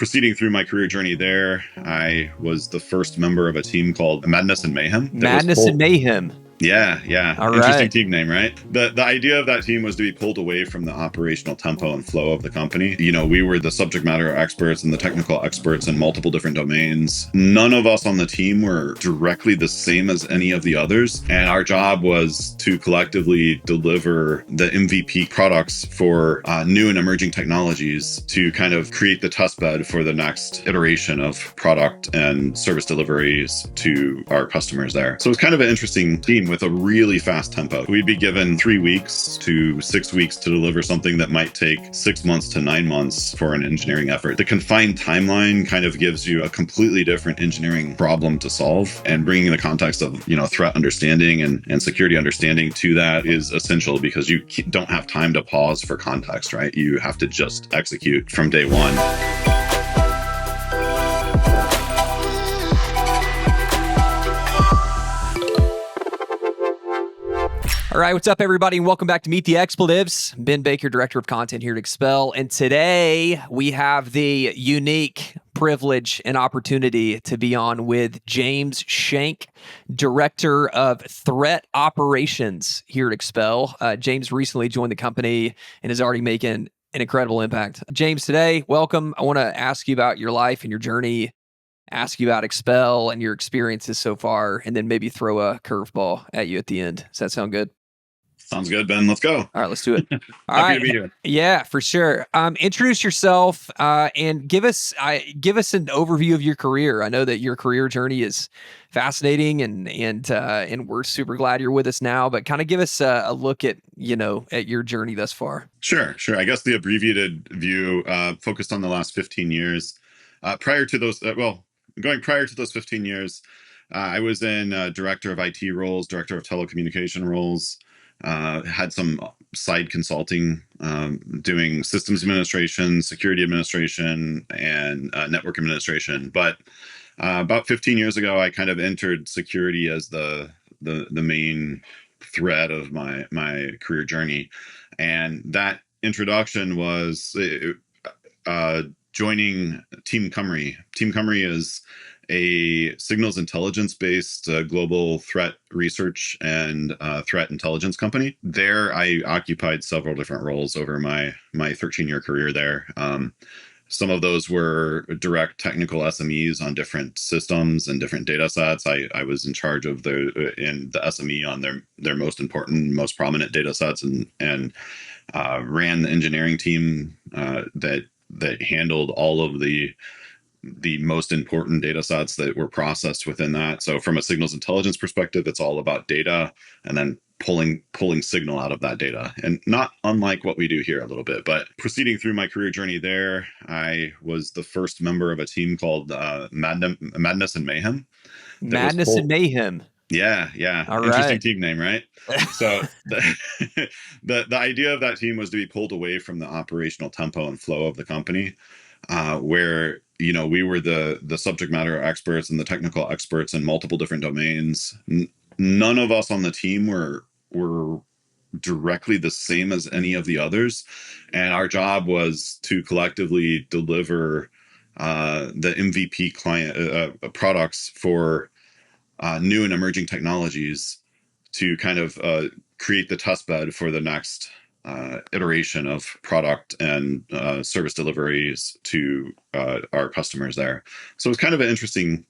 proceeding through my career journey there, I was the first member of a team called Madness and Mayhem. Madness and Mayhem. Yeah. All Interesting right. team name, right? The idea of that team was to be pulled away from the operational tempo and flow of the company. You know, we were the subject matter experts and the technical experts in multiple different domains. None of us on the team were directly the same as any of the others. And our job was to collectively deliver the MVP products for new and emerging technologies to kind of create the test bed for the next iteration of product and service deliveries to our customers there. So it's kind of an interesting team with a really fast tempo. We'd be given 3 weeks to 6 weeks to deliver something that might take 6 months to 9 months for an engineering effort. The confined timeline kind of gives you a completely different engineering problem to solve, and bringing the context of, you know, threat understanding and security understanding to that is essential, because you don't have time to pause for context, right? You have to just execute from day one. All right, what's up, everybody, and welcome back to Meet the Expletives. Ben Baker, Director of Content here at Expel, and today we have the unique privilege and opportunity to be on with James Shank, Director of Threat Operations here at Expel. James recently joined the company and is already making an incredible impact. James, today, welcome. I want to ask you about your life and your journey, ask you about Expel and your experiences so far, and then maybe throw a curveball at you at the end. Does that sound good? Sounds good, Ben. Let's go. All right, let's do it. All Happy right. to be here. Yeah, for sure. Introduce yourself and give us an overview of your career. I know that your career journey is fascinating, and we're super glad you're with us now. But kind of give us a look at your journey thus far. Sure. I guess the abbreviated view focused on the last 15 years. Prior to those 15 years, I was in director of IT roles, director of telecommunication roles. Had some side consulting, doing systems administration, security administration, and network administration. But about 15 years ago, I kind of entered security as the main thread of my career journey, and that introduction was joining Team Cymru. Team Cymru is a signals intelligence based global threat research and threat intelligence company. There, I occupied several different roles over my 13-year career there. Some of those were direct technical SMEs on different systems and different data sets. I was in charge of the SME on their most important, most prominent data sets, and ran the engineering team that handled all of the most important data sets that were processed within that. So from a signals intelligence perspective, it's all about data and then pulling signal out of that data, and not unlike what we do here a little bit. But proceeding through my career journey there, I was the first member of a team called Madness and Mayhem. Madness and Mayhem. Yeah. All Interesting right. team name, right? So the idea of that team was to be pulled away from the operational tempo and flow of the company, where, you know, we were the subject matter experts and the technical experts in multiple different domains. None of us on the team were directly the same as any of the others, and our job was to collectively deliver the MVP client products for new and emerging technologies to kind of create the test bed for the next iteration of product and service deliveries to our customers there. So it's kind of an interesting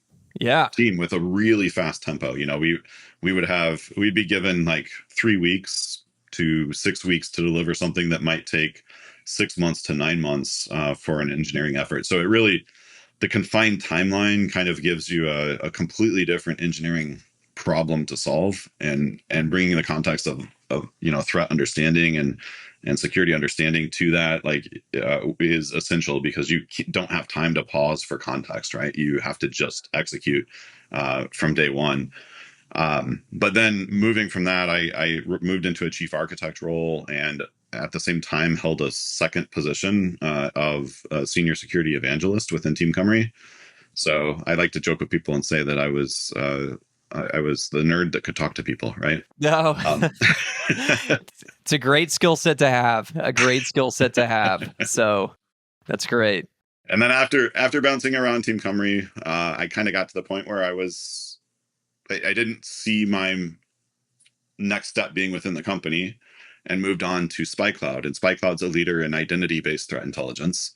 team with a really fast tempo. You know, we'd be given like 3 weeks to 6 weeks to deliver something that might take 6 months to 9 months for an engineering effort. So the confined timeline kind of gives you a completely different engineering problem to solve, and bringing the context of threat understanding and security understanding to that is essential, because you don't have time to pause for context, right? You have to just execute from day one. But then moving from that, I moved into a chief architect role, and at the same time held a second position of senior security evangelist within Team Cymru. So I like to joke with people and say that I was the nerd that could talk to people, right? No. It's a great skill set to have. So that's great. And then after bouncing around Team Cymru, I kind of got to the point where I didn't see my next step being within the company, and moved on to SpyCloud. And SpyCloud's a leader in identity-based threat intelligence,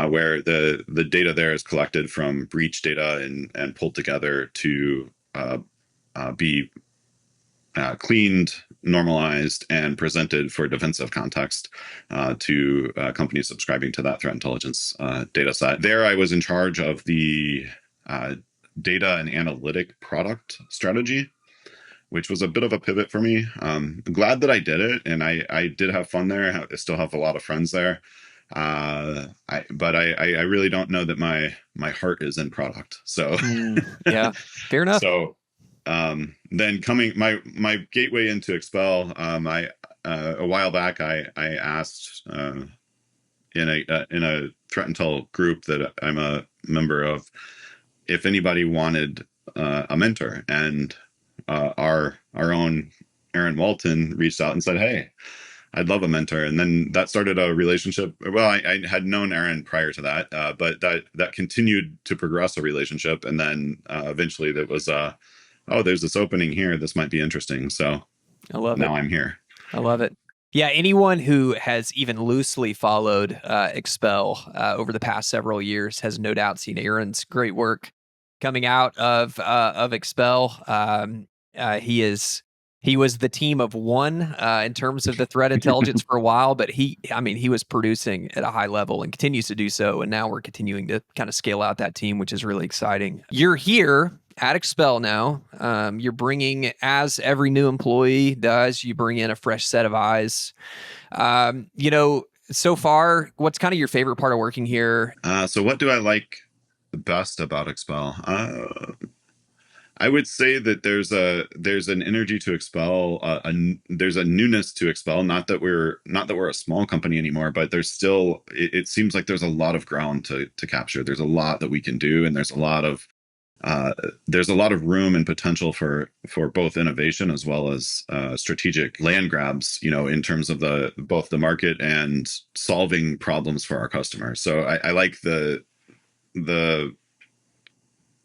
where the data there is collected from breach data and pulled together to be cleaned, normalized, and presented for defensive context to companies subscribing to that threat intelligence data set. There, I was in charge of the data and analytic product strategy, which was a bit of a pivot for me. Glad that I did it, and I did have fun there. I still have a lot of friends there. But I really don't know that my heart is in product. So Yeah, fair enough. so then coming my gateway into Expel, I a while back I asked in a threat intel group that I'm a member of if anybody wanted a mentor, and our own Aaron Walton reached out and said, "Hey, I'd love a mentor." And then that started a relationship. Well, I had known Aaron prior to that, but that continued to progress a relationship. And then eventually that was, oh, there's this opening here. This might be interesting. So I love it. now I'm here. I love it. Yeah, anyone who has even loosely followed Expel over the past several years has no doubt seen Aaron's great work coming out of Expel. He was the team of one in terms of the threat intelligence for a while, but he was producing at a high level and continues to do so. And now we're continuing to kind of scale out that team, which is really exciting. You're here at Expel now. You're bringing, as every new employee does, you bring in a fresh set of eyes. So far, what's kind of your favorite part of working here? So what do I like the best about Expel? I would say that there's an energy to Expel. There's a newness to Expel. Not that we're a small company anymore, but there's still. It seems like there's a lot of ground to capture. There's a lot that we can do, and there's a lot of room and potential for both innovation as well as strategic land grabs. In terms of both the market and solving problems for our customers. So I like the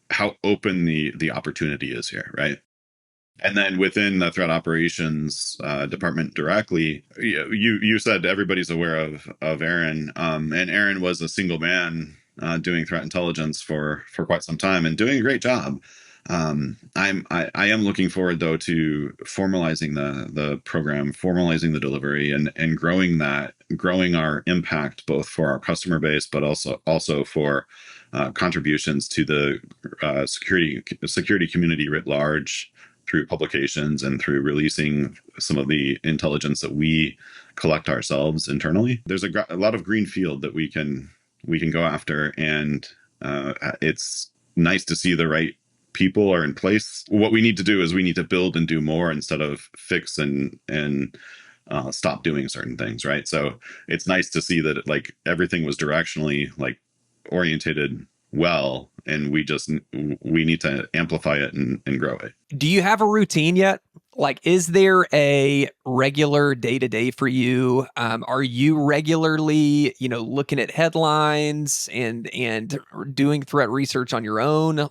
how open the opportunity is here, right? And then within the threat operations department directly, you said everybody's aware of Aaron, and Aaron was a single man doing threat intelligence for quite some time and doing a great job. I am looking forward though to formalizing the program, formalizing the delivery, and growing our impact both for our customer base, but also for contributions to the security community writ large through publications and through releasing some of the intelligence that we collect ourselves internally. There's a lot of green field that we can go after, and it's nice to see the right people are in place. What we need to do is we need to build and do more instead of fix and stop doing certain things, right? So it's nice to see that everything was directionally orientated well, and we need to amplify it and grow it. Do you have a routine yet? Is there a regular day-to-day for you? Are you regularly, looking at headlines and doing threat research on your own?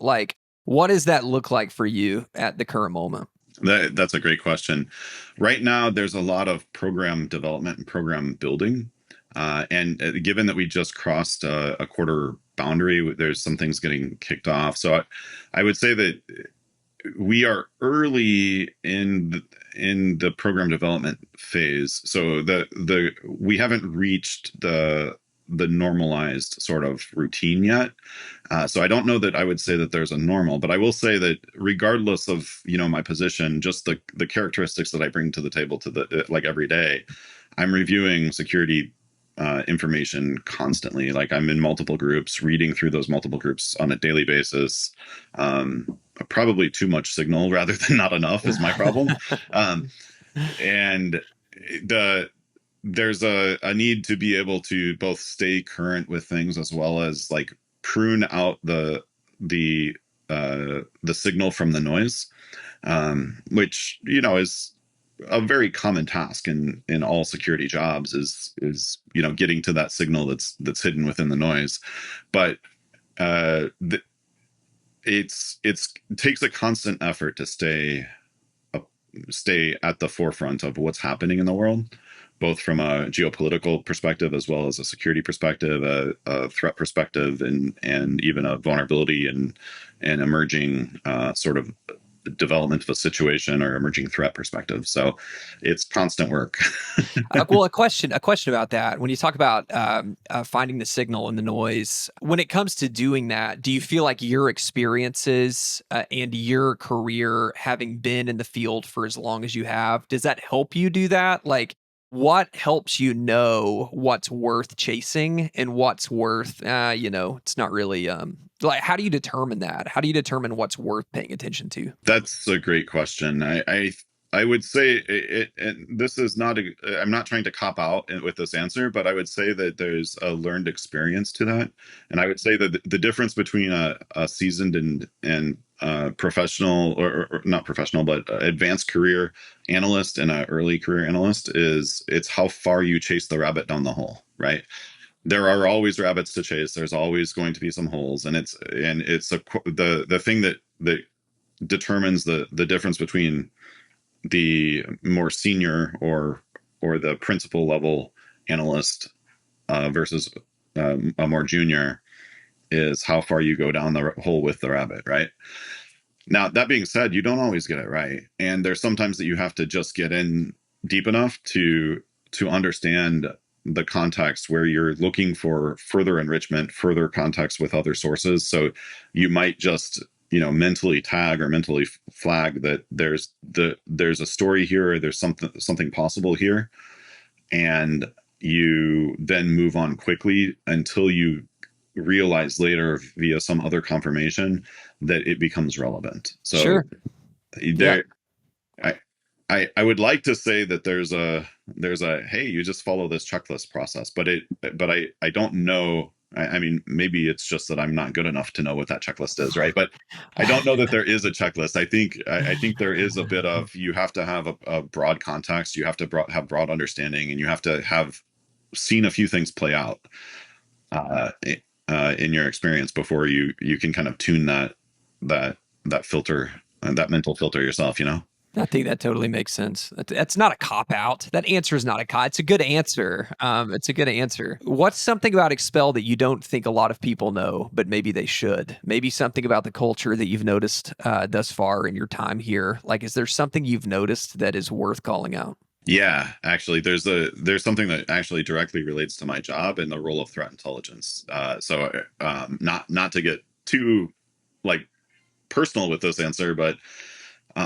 What does that look like for you at the current moment? That's a great question. Right now, there's a lot of program development and program building. And given that we just crossed a quarter boundary, there's some things getting kicked off. So I would say that we are early in the program development phase. So we haven't reached the normalized sort of routine yet. So I don't know that I would say that there's a normal, but I will say that regardless of my position, just the characteristics that I bring to the table every day, I'm reviewing security information constantly. I'm in multiple groups, reading through those multiple groups on a daily basis. Probably too much signal rather than not enough is my problem. And there's a need to be able to both stay current with things as well as prune out the signal from the noise, which is a very common task in all security jobs is getting to that signal that's hidden within the noise. But uh, th- it takes a constant effort to stay at the forefront of what's happening in the world, both from a geopolitical perspective as well as a security perspective, a threat perspective, and even a vulnerability and emerging sort of development of a situation or emerging threat perspective. So it's constant work. Well, a question about that. When you talk about finding the signal in the noise, when it comes to doing that, do you feel like your experiences and your career, having been in the field for as long as you have, does that help you do that? Like, what helps you know what's worth chasing and what's worth, it's not really. Like, how do you determine that? How do you determine what's worth paying attention to? That's a great question. I would say and this is not I'm not trying to cop out with this answer, but I would say that there's a learned experience to that. And I would say that the difference between a seasoned and professional or not professional, but advanced career analyst and an early career analyst is it's how far you chase the rabbit down the hole, right? There are always rabbits to chase. There's always going to be some holes, and the thing that determines the difference between the more senior or the principal level analyst versus a more junior is how far you go down the hole with the rabbit, right? Now, that being said, you don't always get it right, and there's sometimes that you have to just get in deep enough to understand the context where you're looking for further enrichment, further context with other sources. So you might just mentally tag or mentally flag that there's a story here, or there's something possible here, and you then move on quickly until you realize later via some other confirmation that it becomes relevant. So Sure. Yeah. there, I, I would like to say that there's a hey, you just follow this checklist process, but I don't know. I mean, maybe it's just that I'm not good enough to know what that checklist is, right? But I don't know that there is a checklist. I think there is a bit of you have to have a broad context, you have to have broad understanding, and you have to have seen a few things play out uh, in your experience before you can kind of tune that filter, that mental filter yourself. I think that totally makes sense. That's not a cop out. That answer is not a cop. It's a good answer. It's a good answer. What's something about Expel that you don't think a lot of people know, but maybe they should? Maybe something about the culture that you've noticed thus far in your time here. Like, is there something you've noticed that is worth calling out? Yeah, actually, there's something that actually directly relates to my job and the role of threat intelligence. Not to get too like personal with this answer, but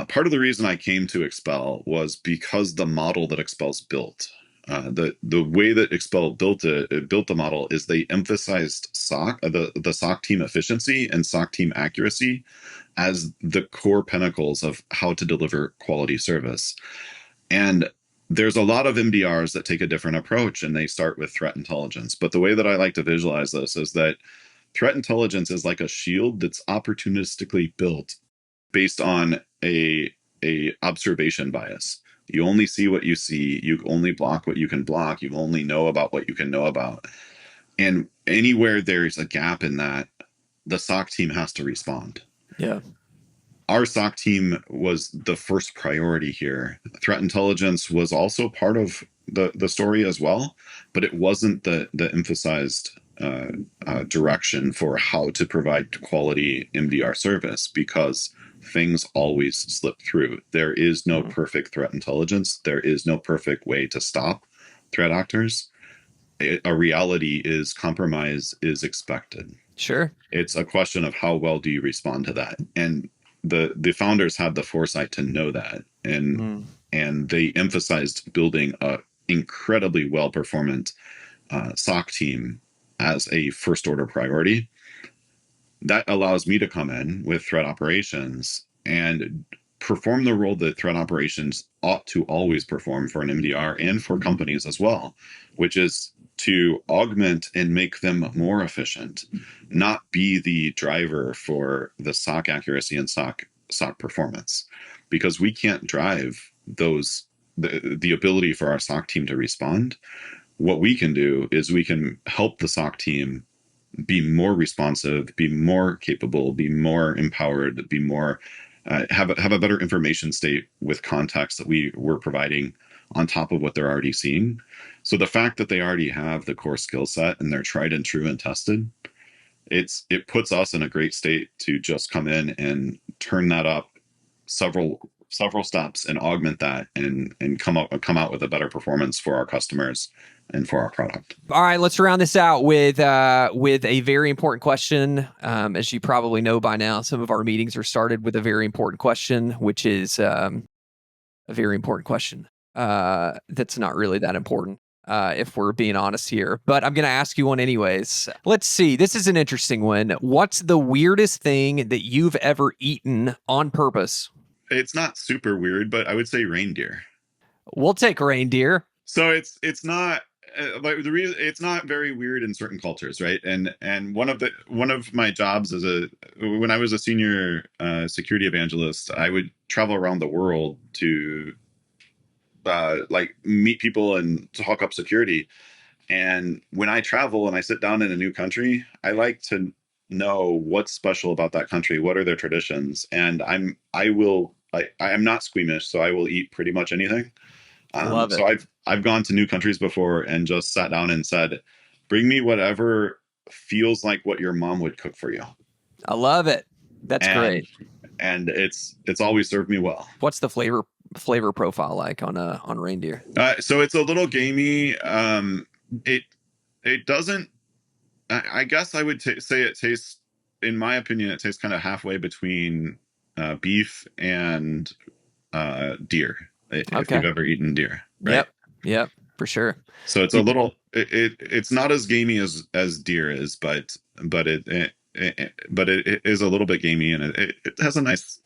part of the reason I came to Expel was because the model that Expel's built. The way that Expel it built the model is they emphasized the SOC team efficiency and SOC team accuracy as the core pinnacles of how to deliver quality service. And there's a lot of MDRs that take a different approach and they start with threat intelligence. But the way that I like to visualize this is that threat intelligence is like a shield that's opportunistically built based on a observation bias. You only see what you see, you only block what you can block, you only know about what you can know about. And anywhere there's a gap in that, the SOC team has to respond. Yeah. Our SOC team was the first priority here. Threat intelligence was also part of the story as well, but it wasn't the emphasized direction for how to provide quality MDR service because things always slip through. There is no perfect threat intelligence. There is no perfect way to stop threat actors. A reality is compromise is expected. Sure. It's a question of how well do you respond to that. And the founders had the foresight to know that, and they emphasized building a incredibly well performant SOC team as a first order priority. That allows me to come in with threat operations and perform the role that threat operations ought to always perform for an MDR and for companies as well, which is to augment and make them more efficient, not be the driver for the SOC accuracy and SOC performance, because we can't drive those the ability for our SOC team to respond. What we can do is we can help the SOC team be more responsive, be more capable, be more empowered, be more have a better information state with context that we're providing on top of what they're already seeing. So the fact that they already have the core skill set and they're tried and true and tested, it puts us in a great state to just come in and turn that up several steps and augment that and come out with a better performance for our customers and for our product. All right, let's round this out with a very important question. As you probably know by now, some of our meetings are started with a very important question, which is a very important question that's not really that important, if we're being honest here. But I'm going to ask you one anyways. Let's see. This is an interesting one. What's the weirdest thing that you've ever eaten on purpose? It's not super weird, but I would say reindeer. We'll take reindeer. So it's not like the reason it's not very weird in certain cultures, right? And one of my jobs when I was a senior security evangelist, I would travel around the world to like meet people and talk up security. And when I travel and I sit down in a new country, I like to know what's special about that country. What are their traditions? And I'm not squeamish, so I will eat pretty much anything. Love it. So I've gone to new countries before and just sat down and said, "Bring me whatever feels like what your mom would cook for you." I love it. That's great. And it's always served me well. What's the flavor profile like on reindeer? So it's a little gamey. It doesn't. I guess I would say it tastes, in my opinion, it tastes kind of halfway between beef and deer. If you've ever eaten deer, right? Yep, for sure. So it's a little. It's not as gamey as deer is, but it is a little bit gamey, and it has a nice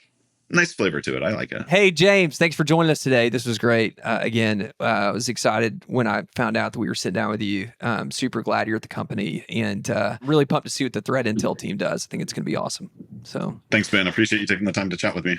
flavor to it. I like it. Hey, James, thanks for joining us today. This was great. Again, I was excited when I found out that we were sitting down with you. Super glad you're at the company, and really pumped to see what the threat intel team does. I think it's going to be awesome. So thanks, Ben. I appreciate you taking the time to chat with me.